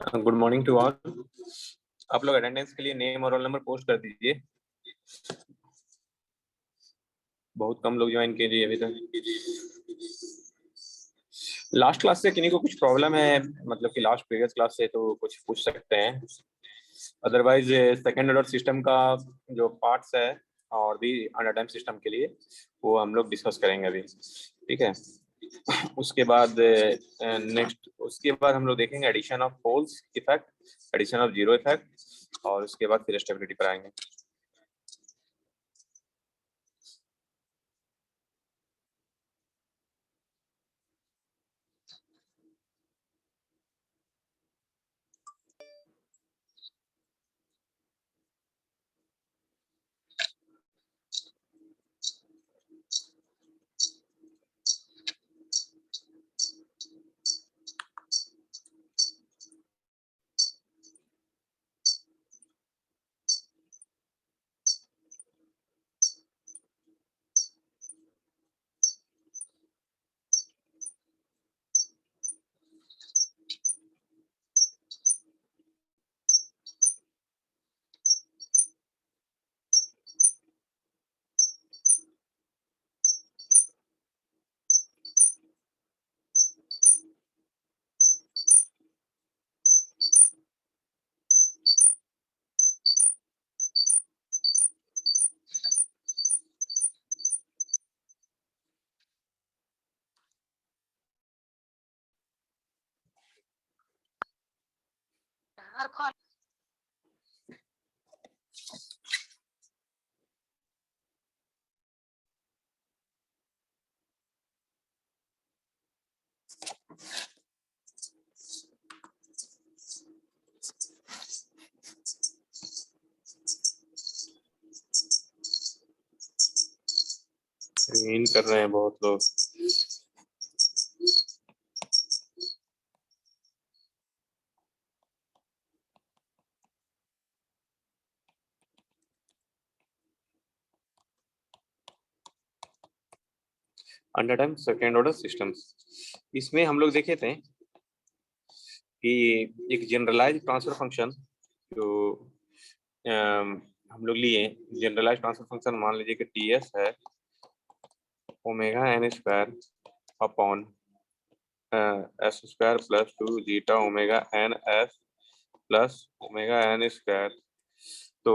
Good morning to all. आप लोग attendance के लिए नेम और रोल नंबर पोस्ट कर दीजिए। बहुत कम लोग ज्वाइन कीजिए अभी तक। लास्ट क्लास से किन्हीं को कुछ प्रॉब्लम है, मतलब कि लास्ट प्रीवियस क्लास से, तो कुछ पूछ सकते हैं। अदरवाइज सेकेंड ऑर्डर सिस्टम का जो पार्ट्स है और भी अंडर टाइम सिस्टम के लिए वो हम लोग डिस्कस करेंगे अभी, ठीक है। उसके बाद उसके बाद हम लोग देखेंगे addition of poles effect, addition of zero effect, और उसके बाद फिर स्टेबिलिटी पर आएंगे। इन कर रहे हैं बहुत लोग। Under time second order systems, इसमें हम लोग देखे थे कि एक जनरलाइज ट्रांसफर फंक्शन जो हम लोग लिए, जनरलाइज ट्रांसफर फंक्शन मान लीजिए कि टी एस है omega N square upon S square plus 2 zeta omega N S plus omega N square. तो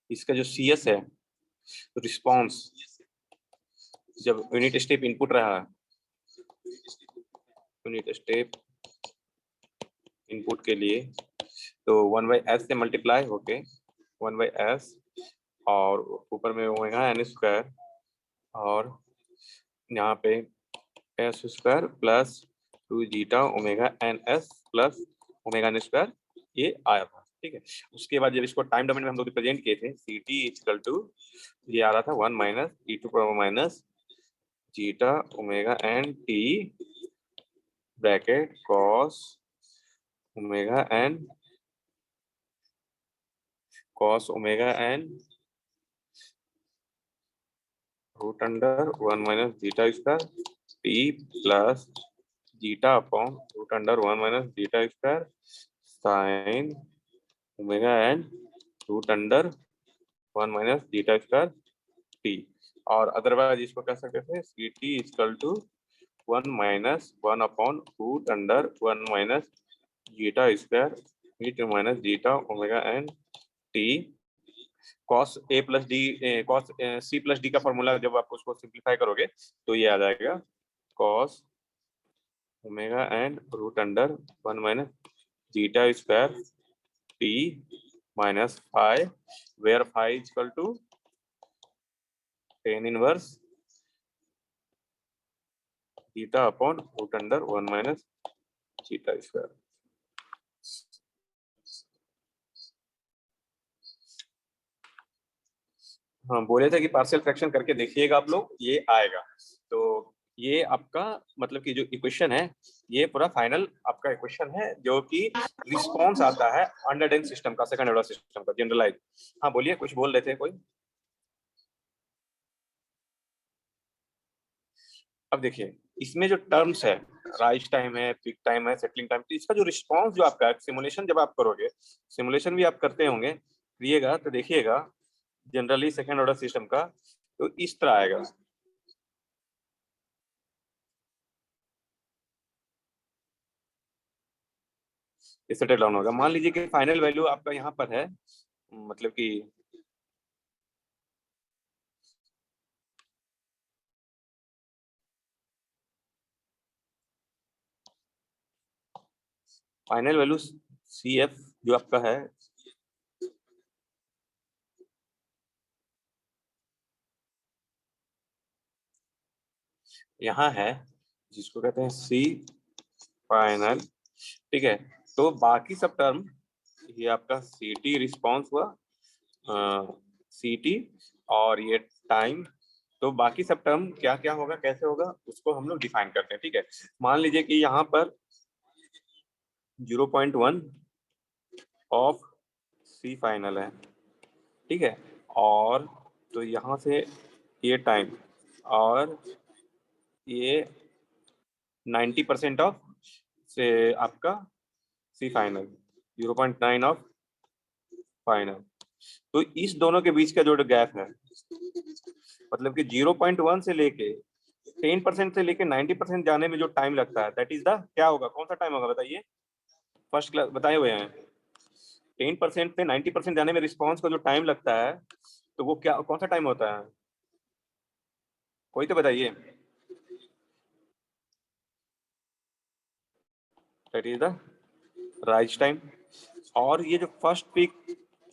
इसका जो सी एस है, रिस्पॉन्स, जब यूनिट स्टेप इनपुट रहा, यूनिट स्टेप इनपुट के लिए, तो 1/s से मल्टीप्लाई होके 1/s और ऊपर में ओमेगा एन स्क्वायर और यहाँ पे S square plus 2 zeta omega N S plus omega N square, ये आया था, ठीक है। उसके बाद जब इसको टाइम डोमेन में हम लोग रिप्रेजेंट किए थे, सी टी इक्वल टू, ये आ रहा था 1 minus E to power minus zeta omega N T bracket cos omega N cos omega N root under 1 minus zeta square T plus zeta upon root under 1 minus zeta square sine omega N root under 1 minus zeta square T. और otherwise इसको कह सकते थे C T equal to 1 minus 1 upon root under 1 minus zeta square E to minus zeta omega N t cos a plus d, cos c plus d का formula जब आप उसको simplify करोगे तो ये आ जाएगा cos omega N root under 1 minus zeta square T minus five, where five equal to tan inverse zeta upon root under 1 minus zeta square. हाँ, बोले थे कि पार्शियल फ्रैक्शन करके देखिएगा आप लोग, ये आएगा। तो ये आपका मतलब कि जो इक्वेशन है ये पूरा फाइनल आपका इक्वेशन है जो कि रिस्पॉन्स आता है अंडरडैम्प्ड सिस्टम का, सेकंड ऑर्डर सिस्टम का जनरलाइज। हाँ बोलिए, कुछ बोल रहे थे कोई। अब देखिए इसमें जो टर्म्स है, राइज टाइम है, पीक टाइम है, सेटलिंग टाइम, तो इसका जो रिस्पॉन्स जो आपका सिमुलेशन जब आप करोगे, सिमुलेशन भी आप करते होंगे करिएगा तो देखिएगा जनरली सेकंड ऑर्डर सिस्टम का तो इस तरह आएगा। सेटल डाउन होगा। मान लीजिए कि फाइनल वैल्यू आपका यहाँ पर है, मतलब कि फाइनल वैल्यू सी एफ जो आपका है, यहाँ है जिसको कहते हैं सी फाइनल, ठीक है। तो बाकी सब टर्म ये आपका सी टी रिस्पॉन्स हुआ, सी टी और ये टाइम, तो बाकी सब टर्म क्या क्या होगा कैसे होगा उसको हम लोग डिफाइन करते हैं, ठीक है। मान लीजिए कि यहाँ पर 0.1 ऑफ सी फाइनल है, ठीक है। और तो यहाँ से ये टाइम और ये 90% ऑफ से आपका सी फाइनल, 0.9 ऑफ फाइनल। तो इस दोनों के बीच का जो गैप है, मतलब कि 0.1 से लेके 10% से लेके 90% जाने में जो टाइम लगता है दैट इज द क्या होगा, कौन सा टाइम होगा बताइए, फर्स्ट क्लास बताए हुए हैं। 10% से 90% जाने में रिस्पॉन्स का जो टाइम लगता है तो वो क्या कौन सा टाइम होता है, कोई तो बताइए। That is the rise time. और ये जो फर्स्ट पीक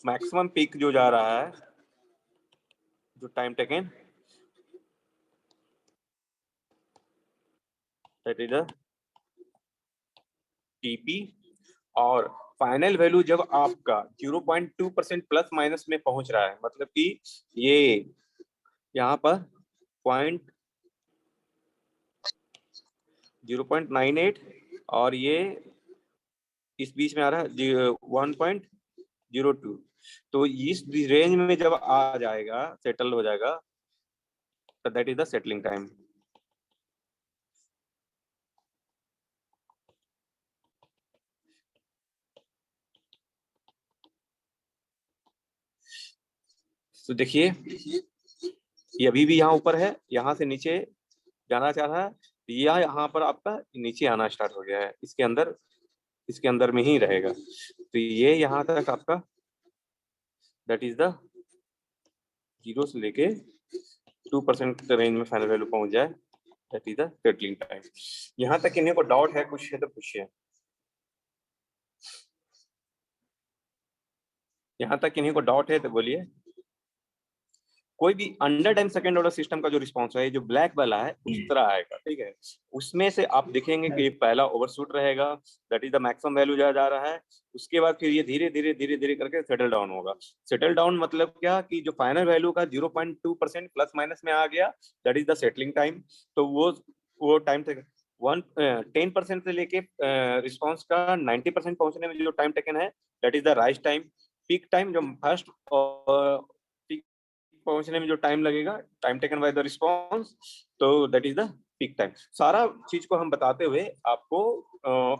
मैक्सिमम पीक जो जा रहा है, जो time taken, that is the TP. और फाइनल वैल्यू जब आपका 0.2% प्लस माइनस में पहुंच रहा है, मतलब कि ये यहाँ पर पॉइंट 0.98 और ये इस बीच में आ रहा है 1.02, तो इस रेंज में जब आ जाएगा सेटल हो जाएगा तो that is the settling time. तो देखिए ये अभी भी यहाँ ऊपर है, यहाँ से नीचे जाना चाह रहा है, यह यहाँ पर आपका नीचे आना स्टार्ट हो गया है, इसके अंदर में ही रहेगा। तो ये यहाँ तक आपका दैट इज द 0 से लेके 2% रेंज में फाइनल वैल्यू पहुंच जाए, that is the settling time. यहाँ तक किन्हीं को डाउट है कुछ है तो पूछिए, यहाँ तक किन्हीं को डाउट है तो बोलिए। कोई भी under dam second order system का जो रिस्पॉन्स है, जो ब्लैक वाला है उस तरह आएगा, ठीक है। उसमें से आप देखेंगे कि पहला ओवरशूट रहेगा, that is the maximum value जा रहा है। उसके बाद फिर ये धीरे धीरे धीरे धीरे करके सेटल डाउन होगा। सेटल डाउन मतलब क्या कि जो फाइनल वैल्यू का 0.2% प्लस माइनस में आ गया, that is the settling time. तो वो टाइम तक 10% से लेके रिस्पॉन्स का 90% पहुंचने में जो टाइम टेकन है, that is the rise time. Peak time जो फर्स्ट पहुंचने में जो टाइम लगेगा, time taken by the response, तो that is the peak time. सारा चीज को हम बताते हुए आपको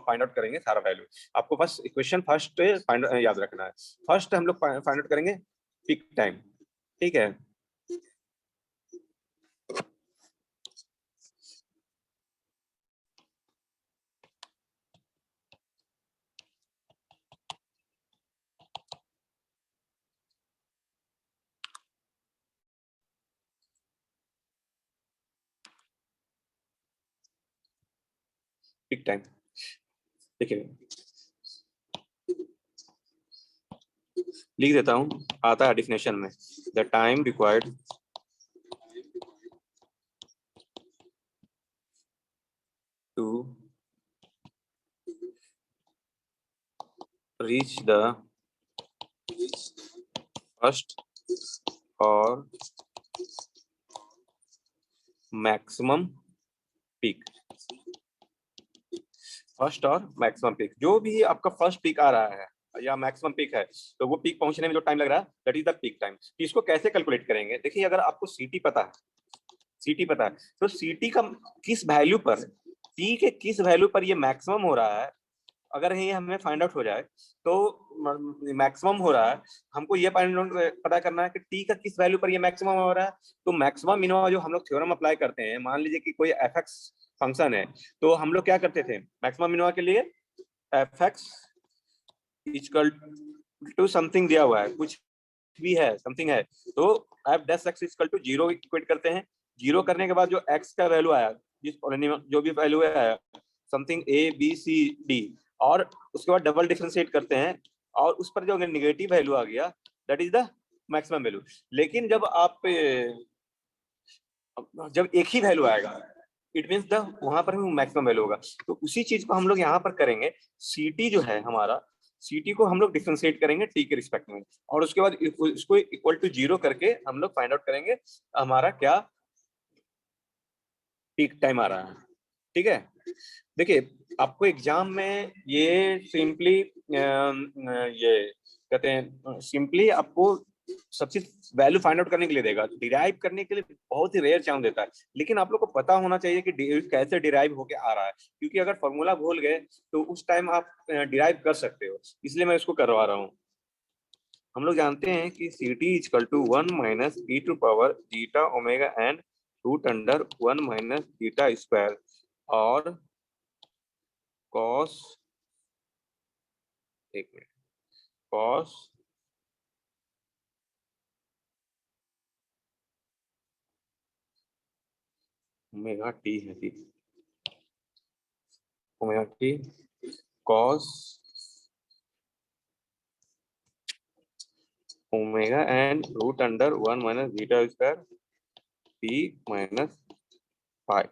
फाइंड आउट करेंगे सारा वैल्यू। आपको बस इक्वेशन फर्स्ट याद रखना है। फर्स्ट हम लोग फाइंड आउट करेंगे पीक टाइम, ठीक है। पीक टाइम देखिए लिख देता हूँ, आता है डेफिनेशन में, the time required to reach the first or maximum peak, first और मैक्सिमम पीक, जो भी आपका फर्स्ट पीक आ रहा है या मैक्सिमम पीक है, तो वो पीक पहुंचने में जो टाइम लग रहा है that is the peak time. इसको कैसे कैलकुलेट करेंगे? देखिए, अगर आपको सीटी पता है, सीटी पता है, तो सीटी का किस वैल्यू पर, टी के किस वैल्यू पर ये मैक्सिमम हो रहा है, अगर ये हमें फाइंड आउट हो जाए तो मैक्सिमम हो रहा है, हमको ये फाइंड आउट पता करना है कि टी का किस वैल्यू पर ये मैक्सिमम हो रहा है। तो मैक्सिमम मिनिमम जो हम लोग थ्योरम अप्लाई करते हैं, मान लीजिए कि कोई एफ एक्स फंक्शन है, तो हम लोग क्या करते थे मैक्सिमम मिनिमम के लिए, F X equal to something दिया हुआ है, कुछ भी है, समथिंग है, तो F dash X equal to 0 equate करते हैं। 0 करने के बाद जो एक्स का वैल्यू आया, जिस जो भी वैल्यू आया, something A B C D, और उसके बाद डबल डिफरेंशिएट करते हैं, और उस पर जो नेगेटिव वैल्यू आ गया that is the maximum value. लेकिन जब एक ही वैल्यू आएगा, इट मीन्स द वहां पर मैक्सिमम वैल्यू होगा। तो उसी चीज को हम लोग यहाँ पर करेंगे। सीटी जो है हमारा, सीटी को हम लोग डिफरेंशिएट करेंगे टी के रिस्पेक्ट में, और उसके बाद इसको इक्वल टू 0 करके हम लोग फाइंड आउट करेंगे हमारा क्या पीक टाइम आ रहा है। ठीक है, देखिए आपको एग्जाम में ये सिंपली ये कहते हैं, सिंपली आपको सब चीज वैल्यू फाइंड आउट करने के लिए देगा, डिराइव करने के लिए बहुत ही रेयर चांस देता है। लेकिन आप लोग को पता होना चाहिए कि कैसे डिराइव होके आ रहा है, क्योंकि अगर फॉर्मूला भूल गए तो उस टाइम आप डिराइव कर सकते हो, इसलिए मैं इसको करवा रहा हूँ। हम लोग जानते हैं कि c t equal to 1 minus E to power zeta omega N root under 1 minus zeta square, और कॉस, एक मिनट, कॉस ओमेगा टी है जी, omega t cos omega N root under 1 minus beta square T minus 5,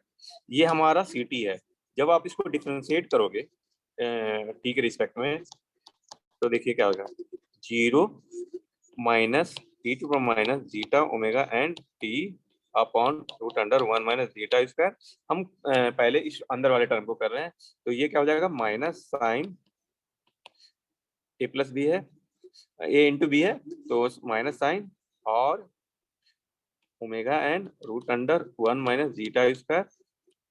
ये हमारा सी t है। जब आप इसको डिफरेंशिएट करोगे टी के रिस्पेक्ट में, तो देखिए क्या होगा, 0 minus T to minus zeta omega N T upon root under 1 minus zeta square. हम पहले इस अंदर वाले टर्म को कर रहे हैं, तो ये क्या हो जाएगा, minus sine A plus B है, ए इंटू बी है, तो माइनस साइन और omega N root under 1 minus zeta square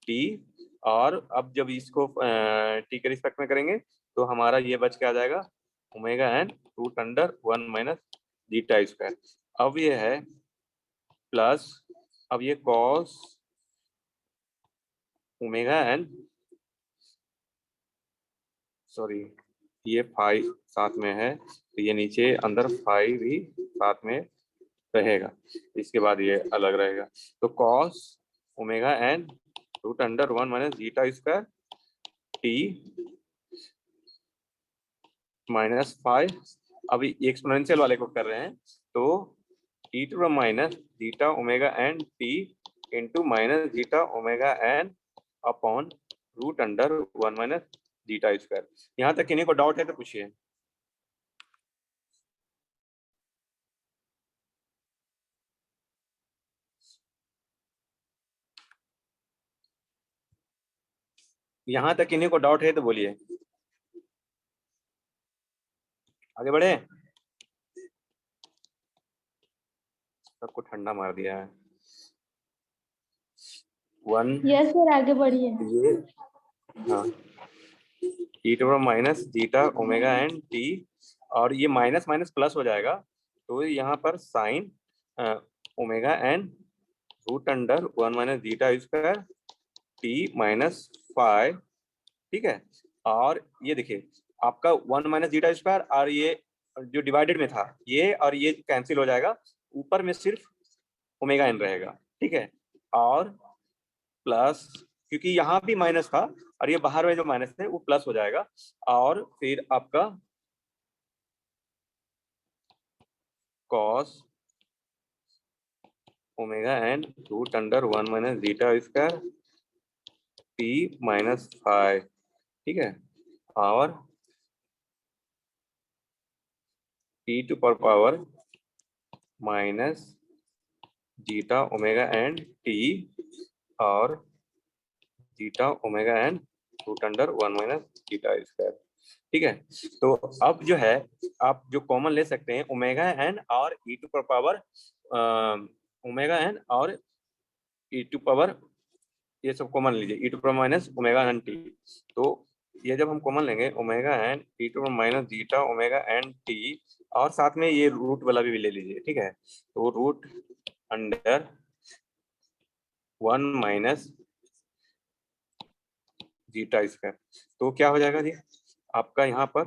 T, और अब जब इसको टी के रिस्पेक्ट में करेंगे तो हमारा ये बच के आ जाएगा omega N root under 1 minus zeta square. अब ये है प्लस, अब ये कॉस ओमेगा एन, सॉरी ये फाइव साथ में है, तो ये नीचे अंदर फाइव भी साथ में रहेगा, इसके बाद ये अलग रहेगा। तो cos omega N root under 1 minus zeta square T minus 5, अभी एक्सपोनेंशियल वाले को कर रहे हैं, तो e to minus zeta omega N t into minus zeta omega n upon root under 1 minus zeta square. यहाँ तक किन्हीं को डाउट है तो पूछिए। यहाँ तक किन्हीं को डाउट है तो बोलिए, आगे बढ़े। सबको ठंडा मार दिया है। 1 यस सर, आगे बढ़िए। ये, हाँ, e to minus zeta omega N t, और ये माइनस माइनस प्लस हो जाएगा, तो यहाँ पर sine omega N root under 1 minus zeta square T minus 5। ठीक है, और ये देखिए आपका 1 माइनस जीटा स्क्वायर, और ये जो डिवाइडेड में था ये और ये कैंसिल हो जाएगा, ऊपर में सिर्फ ओमेगा एन रहेगा। ठीक है, और प्लस, क्योंकि यहाँ भी माइनस था और ये बाहर में जो माइनस थे वो प्लस हो जाएगा, और फिर आपका cos omega N root under 1 minus zeta square T minus 5। ठीक है, और t to power minus zeta omega N t और zeta omega N root under 1 minus zeta square. ठीक है, तो अब जो है आप जो कॉमन ले सकते हैं ओमेगा एन और e to power omega n और ई टू पावर, ये सब कॉमन लीजिए, e to power minus omega N t. तो ये जब हम कॉमन लेंगे omega n e to power minus zeta omega N t, और साथ में ये रूट वाला भी ले लीजिए। ठीक है, तो root under 1 minus zeta square, तो क्या हो जाएगा जी आपका यहाँ पर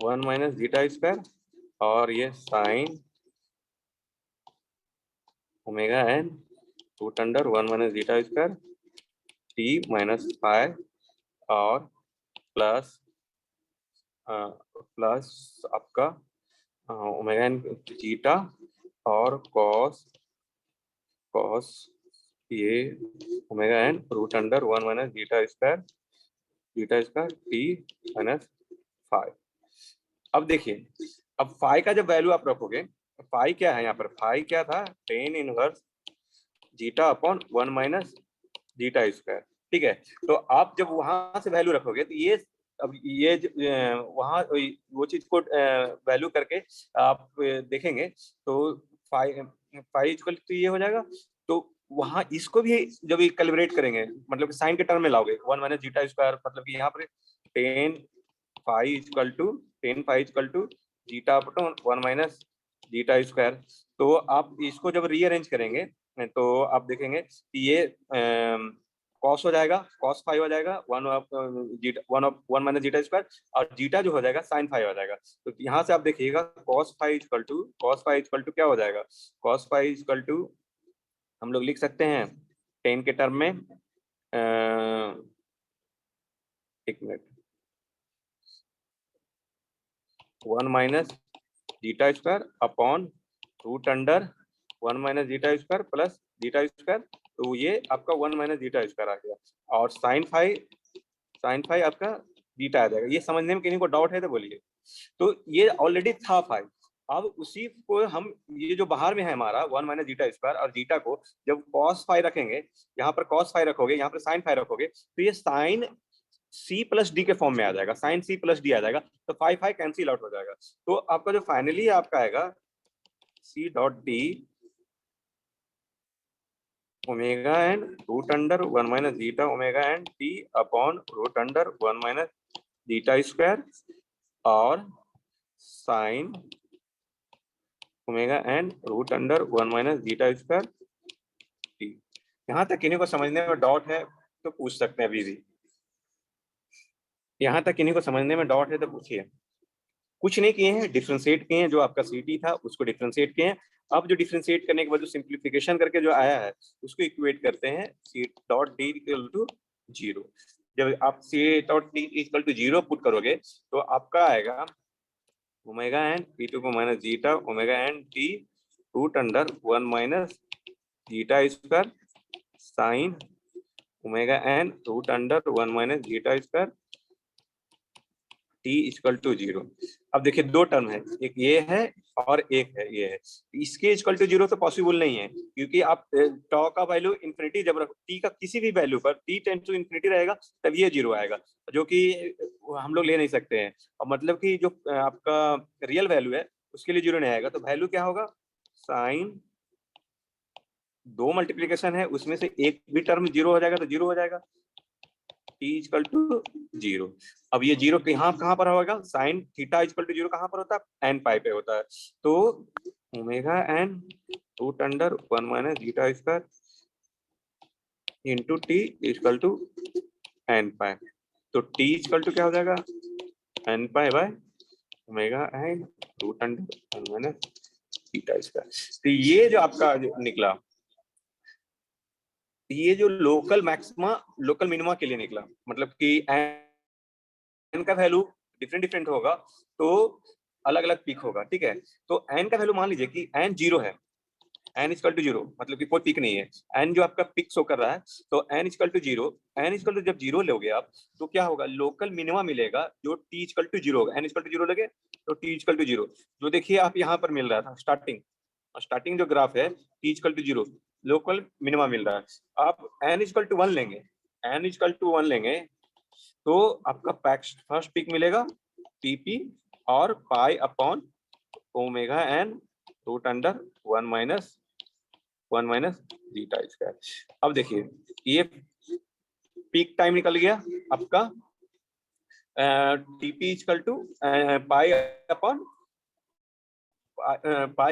1 माइनस जीटा स्क्वायर और ये sine omega N root under 1 minus zeta square T minus phi और प्लस आपका ओमेगा एन जीटा और कॉस ये omega N root under 1 minus zeta square T minus phi. अब देखिए, अब फाई का जब वैल्यू आप रखोगे, फाई क्या है यहाँ पर, फाई क्या था, ten inverse zeta upon 1 minus zeta square. ठीक है, तो आप जब वहां से वैल्यू रखोगे तो ये अब ये वहां वो चीज को वैल्यू करके आप देखेंगे तो फाइव इक्वल टू ये हो जाएगा। तो वहां इसको भी जब कैलिब्रेट करेंगे, मतलब कि साइन के टर्म में लाओगे 1 माइनस जीटा स्क्वायर, मतलब कि यहाँ पर tan phi equal to zeta upon 1 minus zeta square. तो आप इसको जब रीअरेंज करेंगे तो आप देखेंगे कि ये कॉस हो जाएगा, कॉस फाइव हो जाएगा 1 माइनस जीटा स्क्वायर, और जीटा जो हो जाएगा साइन फाइव हो जाएगा। तो यहाँ से आप देखिएगा कॉस फाइव इक्वल टू क्या हो जाएगा, कॉस फाइव इक्वल टू हम लोग लिख सकते हैं 10 के टर्म में, एक minute, 1 minus zeta square upon root under 1 minus zeta square plus zeta square, तो ये आपका 1 माइनस जीटा स्क्वायर आ गया, और साइन फाइव आपका जीटा आ जाएगा। ये समझने में किसी को डाउट है तो बोलिए। तो ये ऑलरेडी था फाइव, अब उसी को हम ये जो बाहर में है हमारा 1 माइनस जीटा स्क्वायर, और जीटा को जब कॉस फाइव रखेंगे, यहाँ पर कॉस फाइव रखोगे, यहाँ पर साइन फाइव रखोगे, तो ये साइन सी प्लस डी के फॉर्म में आ जाएगा, साइन सी प्लस डी आ जाएगा, तो फाइव फाइव कैंसिल आउट हो जाएगा। तो आपका जो फाइनली आपका आएगा c dot d omega N root under 1 minus zeta omega N T upon root under 1 minus zeta square और sine omega N root under 1 minus zeta square t. यहाँ तक किन्हीं को समझने में डाउट है तो पूछ सकते हैं अभी भी, यहाँ तक किन्हीं को समझने में डाउट है तो पूछिए। कुछ नहीं किए हैं, डिफ्रेंशिएट किए हैं, जो आपका सीटी था उसको डिफ्रेंशिएट किए हैं। अब जो डिफ्रेंशिएट करने के बाद जो सिंप्लीफिकेशन करके जो आया है उसको इक्वेट करते हैं C dot D equal to zero. जब आप C dot D equal to zero put करोगे तो आपका आएगा omega N T to minus zeta omega N T root under 1 minus zeta square sine omega N root under 1 minus zeta square T equal to zero. अब देखिए दो term है, एक ये है और एक है ये है, इसके इक्वल टू जीरो तो पॉसिबल नहीं है, क्योंकि आप टॉ का वैल्यू इन्फिनिटी जब रखो, टी का किसी भी वैल्यू पर टी टेंड्स टू इन्फिनिटी रहेगा तब ये जीरो आएगा, जो कि हम लोग ले नहीं सकते हैं। और मतलब कि जो आपका रियल वैल्यू है उसके लिए जीरो नहीं आएगा, तो वैल्यू क्या होगा, साइन दो मल्टीप्लीकेशन है उसमें से एक भी टर्म जीरो हो जाएगा तो जीरो हो जाएगा, टी इक्वल टू जीरो। अब ये जीरो कहाँ पर होगा, sine theta equal to zero कहाँ पर होता है, एन पाई पे होता है। तो omega N root under 1 minus zeta square into t equal to n pi, तो टी इक्वल टू क्या हो जाएगा, n pi by omega N root under 1 minus zeta square. तो ये जो आपका जो निकला, ये जो लोकल मैक्सिमा लोकल मिनिमा के लिए निकला, मतलब कि एन का वैल्यू डिफरेंट होगा तो अलग अलग पीक होगा। ठीक है, तो एन का वैल्यू मान लीजिए कि एन जीरो है, एन इक्वल टू जीरो मतलब कि कोई पीक नहीं है, एन जो आपका पीक शो कर रहा है, तो n equal to zero, n equal to जब जीरो लोगे आप तो क्या होगा, लोकल मिनिमा मिलेगा जो टी इक्वल टू जीरो होगा, एन इक्वल टू जीरो लगे तो टी इक्वल टू जीरो, जो देखिए आप यहाँ पर मिल रहा था स्टार्टिंग जो ग्राफ है t equal to zero, local minima मिल रहा है। आप n इक्वल टू 1 लेंगे, n इक्वल टू 1 लेंगे तो आपका फर्स्ट पिक मिलेगा टीपी और pi upon omega n root under 1 minus zeta square. अब देखिए ये पीक टाइम निकल गया आपका TP equal to pi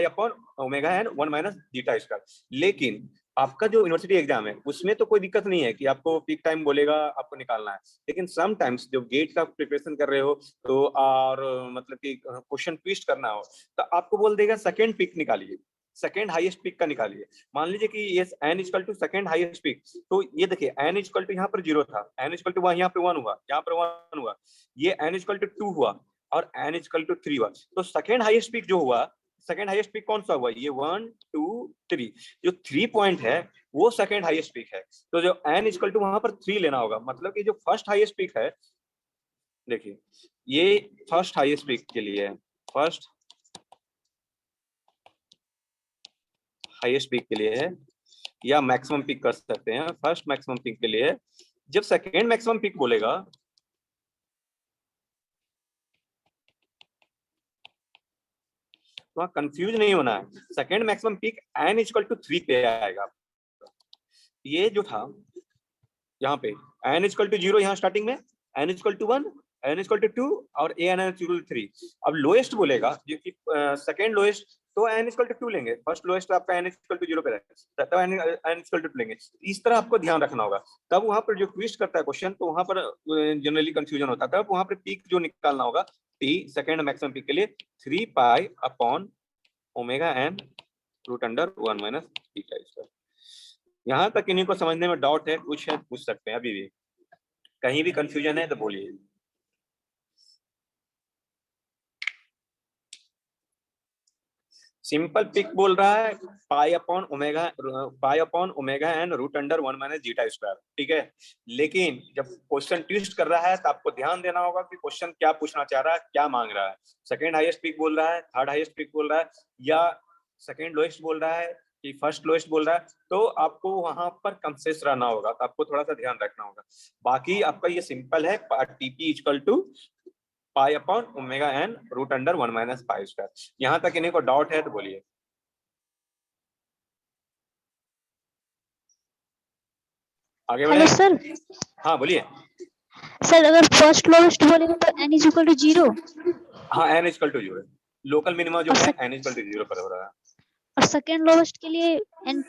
upon omega n 1 minus zeta square. लेकिन आपका जो यूनिवर्सिटी एग्जाम है उसमें तो कोई दिक्कत नहीं है कि आपको पीक टाइम बोलेगा आपको निकालना है, लेकिन सम टाइम्स जब गेट का प्रिपरेशन कर रहे हो तो और मतलब कि क्वेश्चन ट्विस्ट करना हो तो आपको बोल देगा सेकंड पिक निकालिए, सेकंड हाईएस्ट पिक का निकालिए। मान लीजिए कि ये n equal to second highest peak, तो ये देखिए n इक्वल टू यहाँ पर 0 था, n इक्वल टू यहाँ पे 1 हुआ, यहाँ पर 1 हुआ, ये n इक्वल टू 2 हुआ और n इक्वल टू 3 हुआ। तो सेकंड हाईएस्ट पिक जो हुआ, सेकंड हाईएस्ट पिक कौन सा हुआ, ये 1 2 3, जो 3 पॉइंट है वो सेकंड हाईएस्ट पिक है। तो जो n इक्वल टू वहां पर 3 लेना होगा, मतलब कि जो फर्स्ट हाईएस्ट पिक है, देखिए ये फर्स्ट हाईएस्ट पिक के लिए है, फर्स्ट हाईएस्ट पिक के लिए है या मैक्सिमम पिक कर सकते हैं, फर्स्ट मैक्सिमम पिक के लिए। जब सेकेंड मैक्सिमम पिक बोलेगा तो कंफ्यूज नहीं होना है, second maximum peak n equal to 3 पे आएगा। ये जो था यहाँ पे n इक्वल टू 0 यहाँ स्टार्टिंग में, n equal to 1, n equal to 2 और an इक्वल टू 3। अब लोएस्ट बोलेगा जो कि सेकेंड लोएस्ट, तो n इक्वल टू 2 लेंगे, फर्स्ट लोएस्ट आपका n इक्वल टू 0 पे रहेगा तब n इक्वल टू 2 लेंगे। इस तरह आपको ध्यान रखना होगा, तब वहां पर जो ट्विस्ट करता है क्वेश्चन तो वहां पर जनरली कंफ्यूजन होता है। तब वहां पर पीक जो निकालना होगा t सेकेंड मैक्सिमम पीक के लिए 3 pi upon omega n root under 1 minus theta square. यहाँ तक इन्हीं को समझने में डाउट है, कुछ है पूछ सकते हैं, अभी भी कहीं भी कंफ्यूजन है तो बोलिए। सिंपल पिक बोल रहा है pi upon omega N root under 1 minus zeta square, ठीक है। लेकिन जब क्वेश्चन ट्विस्ट कर रहा है तो आपको ध्यान देना होगा कि क्वेश्चन क्या पूछना चाह रहा है, क्या मांग रहा है। सेकंड हाईएस्ट पिक बोल रहा है, थर्ड हाईएस्ट पिक बोल रहा है, या सेकंड लोएस्ट बोल रहा है कि फर्स्ट लोएस्ट बोल रहा है, तो आपको वहां पर कंसेस रहना होगा, तो आपको थोड़ा सा ध्यान रखना होगा। बाकी आपका ये सिंपल है, TP equal to pi upon omega N root under 1 minus pi square. यहाँ तक इन्हीं को डाउट है तो बोलिए। आगे बढ़े। Hello sir. हाँ बोलिए। सर अगर फर्स्ट लोएस्ट बोलेगा तो n इज इक्वल टू 0 हाँ n equal to 0, local minima जो और है n इक्वल टू 0 पर हो रहा है। और सेकेंड लोएस्ट के लिए n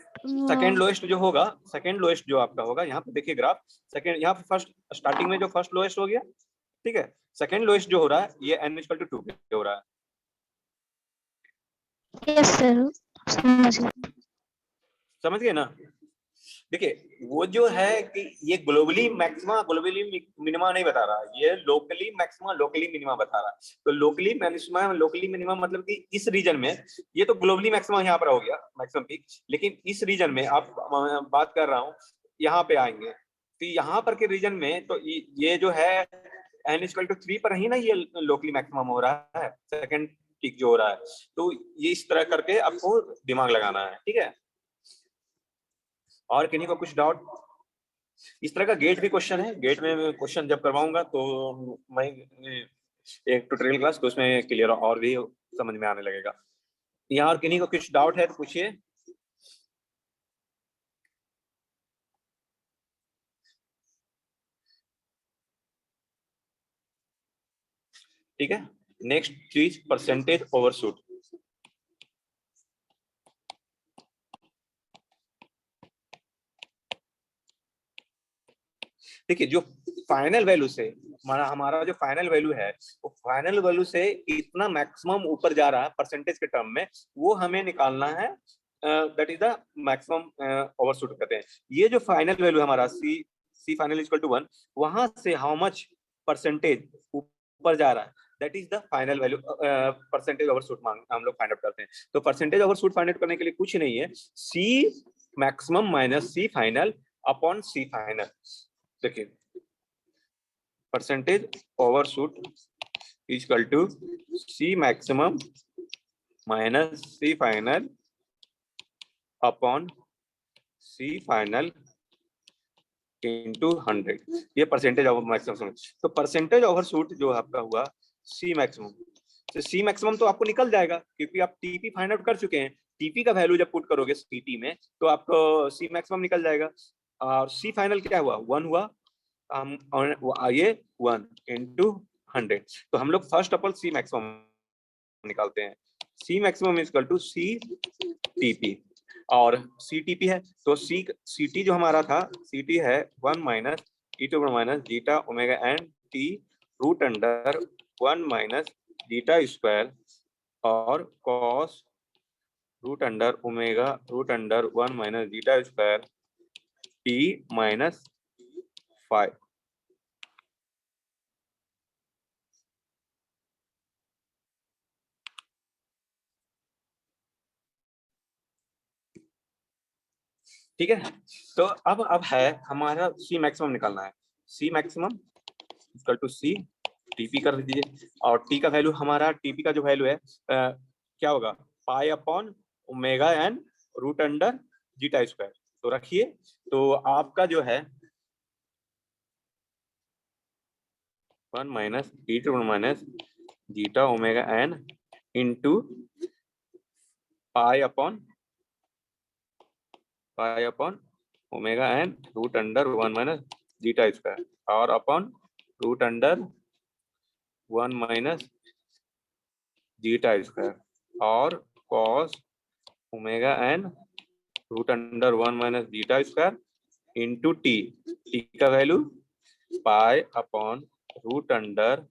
सेकेंड लोएस्ट जो होगा, सेकेंड लोएस्ट जो आपका होगा, यहाँ पे देखिए ग्राफ, सेकेंड यहाँ पे फर्स्ट स्टार्टिंग में जो फर्स्ट लोएस्ट हो गया, ठीक है, सेकेंड लोएस्ट जो हो रहा है ये n इक्वल टू 2 पे हो रहा है। यस सर, समझ गए ना। देखिए वो जो है कि ये ग्लोबली मैक्सिमा ग्लोबली मिनिमा नहीं बता रहा, ये लोकली मैक्सिमा लोकली मिनिमा बता रहा। तो लोकली मैक्सिमा लोकली मिनिमा मतलब कि इस रीजन में, ये तो ग्लोबली मैक्सिमा यहाँ पर हो गया मैक्सिमम पीक, लेकिन इस रीजन में आप बात कर रहा हूँ, यहाँ पे आएंगे तो यहाँ पर के रीजन में तो ये जो है n इक्वल टू 3 पर ही ना ये लोकली मैक्सिमम हो रहा है, सेकंड पीक जो हो रहा है। तो ये इस तरह करके आपको दिमाग लगाना है, ठीक है। और किन्हीं को कुछ डाउट। इस तरह का गेट भी क्वेश्चन है, गेट में क्वेश्चन जब करवाऊंगा तो मैं एक ट्यूटोरियल क्लास तो उसमें क्लियर और भी समझ में आने लगेगा। यहाँ और किन्हीं को कुछ डाउट है तो पूछिए। ठीक है, नेक्स्ट चीज परसेंटेज ओवरशूट। देखिए जो फाइनल वैल्यू से हमारा जो फाइनल वैल्यू है वो फाइनल वैल्यू से इतना मैक्सिमम ऊपर जा रहा है परसेंटेज के टर्म में, वो हमें निकालना है, that is the maximum overshoot कहते हैं। ये जो फाइनल वैल्यू हमारा सी फाइनल इक्वल टू 1, वहां से हाउ मच परसेंटेज ऊपर जा रहा है, that is the final value percentage overshoot हम लोग फाइंड आउट करते हैं। तो परसेंटेज ओवरशूट फाइंड आउट करने के लिए कुछ नहीं है, सी maximum minus C final upon C final. देखिए percentage overshoot equal to C maximum minus C final upon C final into 100, ये परसेंटेज ऑफ मैक्सिमम। तो परसेंटेज ओवरशूट जो आपका हुआ सी मैक्सिमम, तो सी मैक्सिमम तो आपको निकल जाएगा क्योंकि आप टीपी फाइंड आउट कर चुके हैं। टीपी का वैल्यू जब पुट करोगे सीटी में तो आपको सी मैक्सिमम निकल जाएगा। और सी फाइनल क्या हुआ, 1 हुआ। ये 1 इंटू 100, तो हम लोग first of all c maximum निकालते हैं। C maximum is equal to c t p, और सी टीपी है तो सी टी जो हमारा था, सी टी है 1 minus E to minus zeta omega N T root under 1 minus zeta square और cos root under omega root under 1 minus zeta square T minus 5। ठीक है, तो अब है हमारा सी मैक्सिमम निकालना है। सी maximum equal to c t p कर दीजिए, और टी का वैल्यू हमारा, टीपी का जो वैल्यू है क्या होगा, pi upon omega N root under zeta square. तो रखिए, तो आपका जो है 1 minus E to minus zeta omega n into pi upon omega N root under 1 minus zeta square और upon root under 1 minus zeta square और cos omega N root under 1 minus zeta square into t. T का value pi upon root under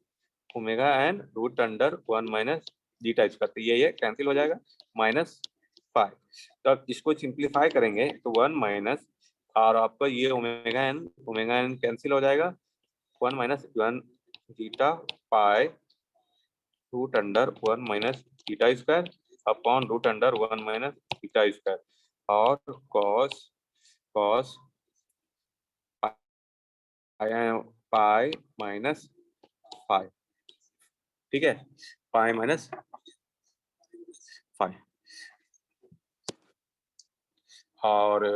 omega N root under 1 minus zeta square. तो ये cancel हो जाएगा, minus 5। तो अब इसको simplify करेंगे तो 1 माइनस, और आपका ये ओमेगा एन कैंसिल हो जाएगा, 1 minus 1 zeta pi root under 1 minus zeta square upon root under 1 minus zeta square और कॉस पाई माइनस 5। ठीक है, पाई माइनस 5। और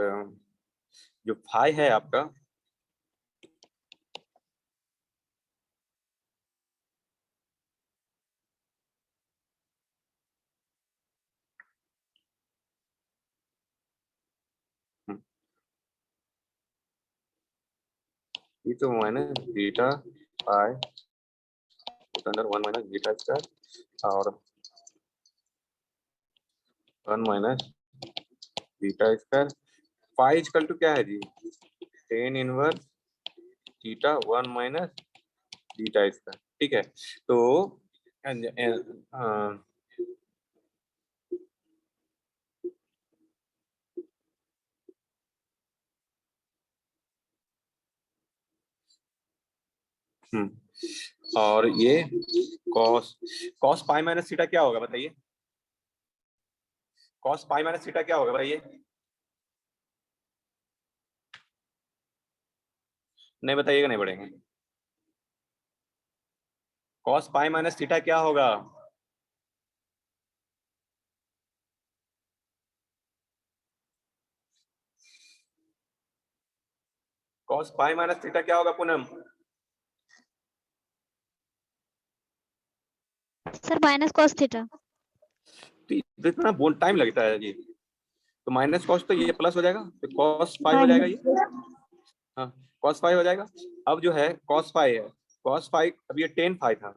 जो 5 है आपका, ये तो minus beta pi under 1 minus beta square और 1 minus beta square. Pi equal to क्या है जी, tan inverse theta 1 minus beta square. ठीक है, तो और ये कॉस पाई माइनस थीटा क्या होगा बताइए, कॉस पाई माइनस थीटा क्या होगा बताइए, नहीं बताइएगा, नहीं पढ़ेंगे। कॉस पाई माइनस थीटा क्या होगा, कॉस पाई माइनस थीटा क्या होगा Poonam? Sir minus cos theta. तो इतना बोल टाइम लगता है जी, तो माइनस कॉस तो ये प्लस हो जाएगा, तो कॉस पाई हाँ हो जाएगा जी। ये। हाँ, कॉस फाई हो जाएगा। अब जो है कॉस फाई है, कॉस फाई, अब ये टेन फाई था,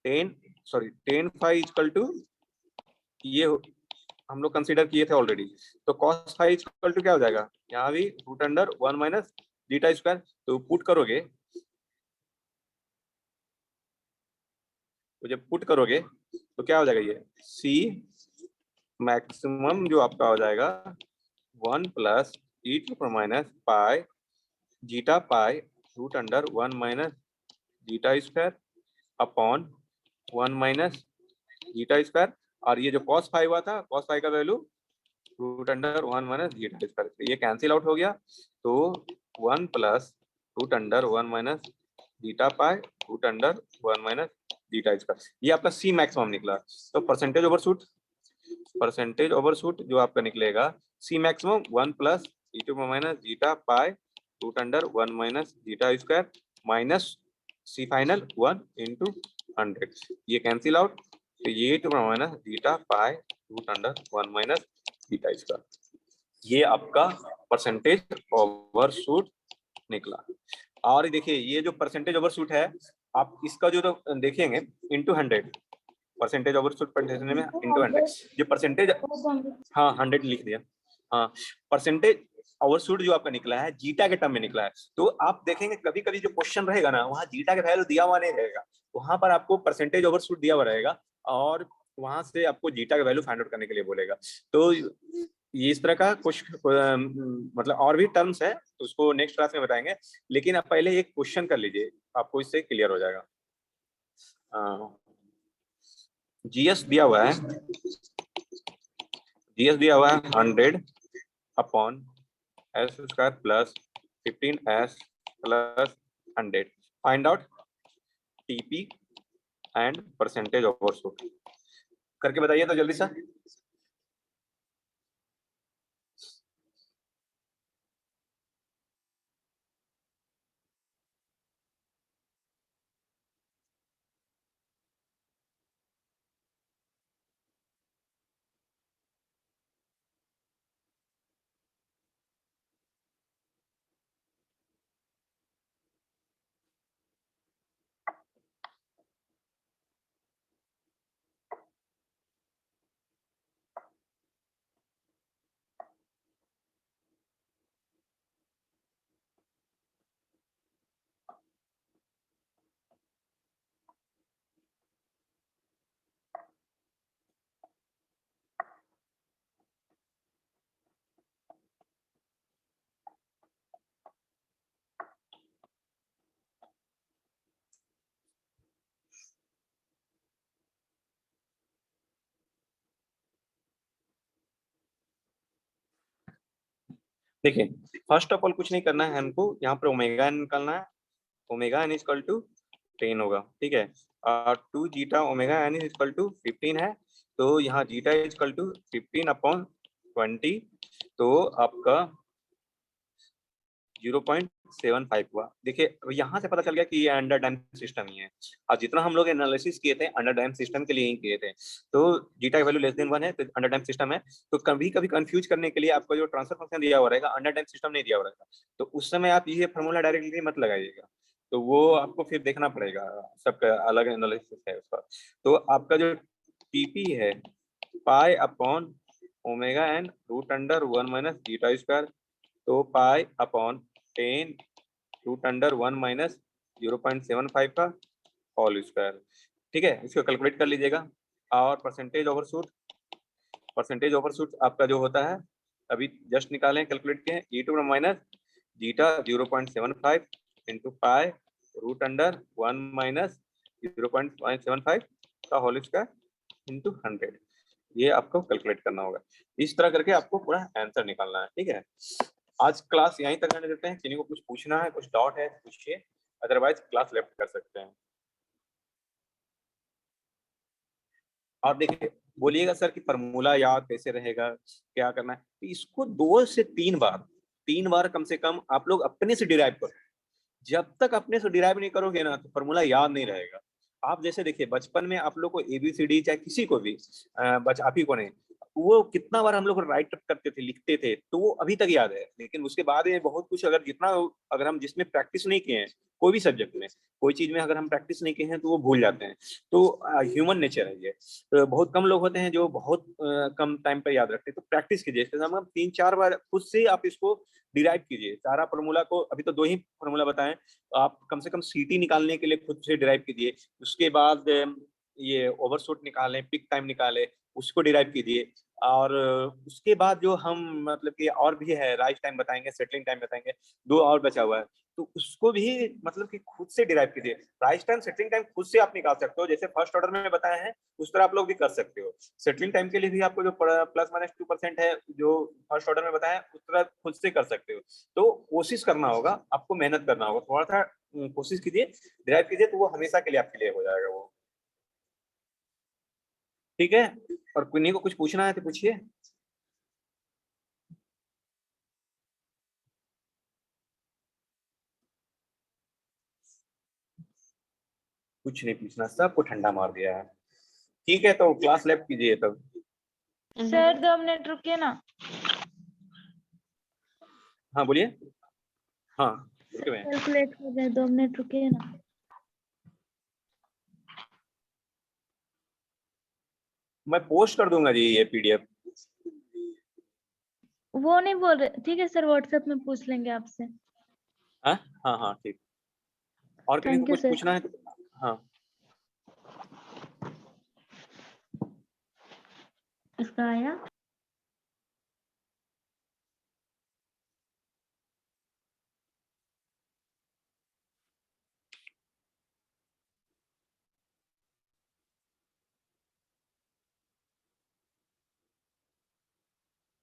टेन फाई इक्वल टू ये हम लोग कंसीडर किए थे ऑलरेडी। तो कॉस फाई इक्वल टू क्या हो जाएगा, यहाँ भी root under 1 minus zeta square. तो पुट करोगे, तो जब पुट करोगे तो क्या हो जाएगा, ये सी मैक्सिमम जो आपका हो जाएगा 1 plus e to minus pi zeta pi root under 1 minus zeta square upon 1 minus zeta square. और ये जो कॉस फाई हुआ था, कॉस फाई का value root under 1 minus zeta square, ये कैंसिल आउट हो गया। तो 1 plus root under 1 minus zeta pi root under 1 minus zeta square, ये आपका सी मैक्सिमम निकला। तो परसेंटेज ओवरशूट जो आपका निकलेगा C maximum 1 plus e to minus zeta pi root under 1 minus zeta square minus C final 1 into 100। ये cancel out, तो ये to minus zeta pi root under 1 minus zeta square. ये आपका परसेंटेज ओवरशूट निकला। और देखिए ये जो परसेंटेज ओवरशूट है, आप इसका जो तो देखेंगे इंटू 100, परसेंटेज ओवरशूट में इंटू 100, जो परसेंटेज, हाँ 100 लिख दिया, हाँ परसेंटेज ओवरशूट जो आपका निकला है जीटा के टर्म में निकला है। तो आप देखेंगे कभी कभी जो क्वेश्चन रहेगा ना, वहाँ जीटा का वैल्यू दिया हुआ नहीं रहेगा, वहां पर आपको परसेंटेज ओवरशूट दिया हुआ रहेगा और वहां से आपको जीटा का वैल्यू फाइंड आउट करने के लिए बोलेगा। तो ये इस तरह का कुछ मतलब और भी टर्म्स है, तो उसको नेक्स्ट क्लास में बताएंगे, लेकिन आप पहले एक क्वेश्चन कर लीजिए, आपको इससे क्लियर हो जाएगा। जीएस दिया हुआ है, जीएस दिया हुआ है 100 upon S square plus 15s plus 100। Find out TP and percentage overshoot, करके बताइए तो जल्दी से। देखिए फर्स्ट ऑफ ऑल कुछ नहीं करना है हमको, यहाँ पर ओमेगा एन निकालना है। ओमेगा एन इक्वल टू 10 होगा, ठीक है, और 2 zeta omega n equal to 15 है, तो यहाँ जीटा इक्वल टू 15 अपॉन 20, तो आपका 0.75 हुआ। देखिए यहाँ से पता चल गया कि ये अंडर डैम सिस्टम ही है, और जितना हम लोग एनालिसिस किए थे अंडर डैम सिस्टम के लिए ही किए थे, तो जीटा की वैल्यू लेस देन 1 है तो अंडर डैम सिस्टम है। तो कभी कभी कंफ्यूज करने के लिए आपका जो ट्रांसफर फंक्शन दिया हुआ रहेगा अंडर डैम सिस्टम नहीं दिया हुआ रहेगा, तो उस समय आप ये फॉर्मूला डायरेक्टली मत लगाइएगा, तो वो आपको फिर देखना पड़ेगा, सबका अलग एनालिसिस है उसका। तो आपका जो टीपी है pi upon omega N root under 1 minus zeta square, तो pi upon 10 root under 1 minus 0.75 का होल स्क्वायर, ठीक है, इसको कैलकुलेट कर लीजिएगा। और परसेंटेज ओवरशूट आपका जो होता है अभी जस्ट निकालें, कैलकुलेट किए, e to minus zeta 0.75 into pi root under 1 minus 0.75 का होल स्क्वायर इंटू 100, ये आपको कैलकुलेट करना होगा। इस तरह करके आपको पूरा आंसर निकालना है, ठीक है। आज क्लास यहीं तक रहने देते हैं, किसी को कुछ पूछना है, कुछ डाउट है पूछिए, अदरवाइज क्लास लेफ्ट कर सकते हैं। और देखिए बोलिएगा सर कि फॉर्मूला याद कैसे रहेगा, क्या करना है, तो इसको 2 से 3 बार कम से कम आप लोग अपने से डिराइव करो। जब तक अपने से डिराइव नहीं करोगे ना तो फॉर्मूला याद नहीं रहेगा। आप जैसे देखिए बचपन में आप लोग को एबीसीडी चाहे किसी को भी आप ही को नहीं, वो कितना बार हम लोग राइट करते थे, लिखते थे, तो वो अभी तक याद है। लेकिन उसके बाद ये बहुत कुछ अगर हम जिसमें प्रैक्टिस नहीं किए हैं, कोई भी सब्जेक्ट में कोई चीज में अगर हम प्रैक्टिस नहीं किए हैं तो वो भूल जाते हैं। तो ह्यूमन नेचर है ये। तो बहुत कम लोग होते हैं जो बहुत कम टाइम पर याद रखते हैं, तो प्रैक्टिस कीजिए, इसके साथ 3-4 बार खुद से आप इसको डिराइव कीजिए सारा फॉर्मूला को। अभी तो 2 ही फॉर्मूला बताएं, आप कम से कम सीटी निकालने के लिए खुद से डिराइव कीजिए। उसके बाद ये ओवरशूट निकालें, पिक टाइम निकालें, उसको डिराइव कीजिए। और उसके बाद जो हम मतलब कि और भी है, राइज टाइम बताएंगे, सेटलिंग टाइम बताएंगे, 2 और बचा हुआ है, तो उसको भी मतलब कि खुद से डिराइव कीजिए। राइज टाइम सेटलिंग टाइम खुद से आप निकाल सकते हो, जैसे फर्स्ट ऑर्डर में बताया है उस तरह आप लोग भी कर सकते हो। सेटलिंग टाइम के लिए भी आपको जो प्लस माइनस 2% है जो फर्स्ट ऑर्डर में बताया है उस तरह खुद से कर सकते हो। तो कोशिश करना होगा, आपको मेहनत करना होगा, थोड़ा सा कोशिश कीजिए, डिराइव कीजिए, तो वो हमेशा के लिए आपके लिए हो जाएगा वो, ठीक है। और किन्हीं को कुछ पूछना है तो पूछिए। कुछ नहीं पूछना, सबको ठंडा मार दिया है। ठीक है, तो क्लास लैब कीजिए तब। सर 2 मिनट रुकिए ना। हाँ बोलिए। हाँ रुके मैं। कैलकुलेट हो जाए, 2 मिनट रुकिए ना। मैं पोस्ट कर दूंगा जी ये पीडीएफ। वो नहीं बोल रहे, ठीक है सर, व्हाट्सएप में पूछ लेंगे आपसे। हाँ हाँ हाँ ठीक। और किसी को थैंक यू कुछ सर। पूछना है तो हाँ। इसका आया।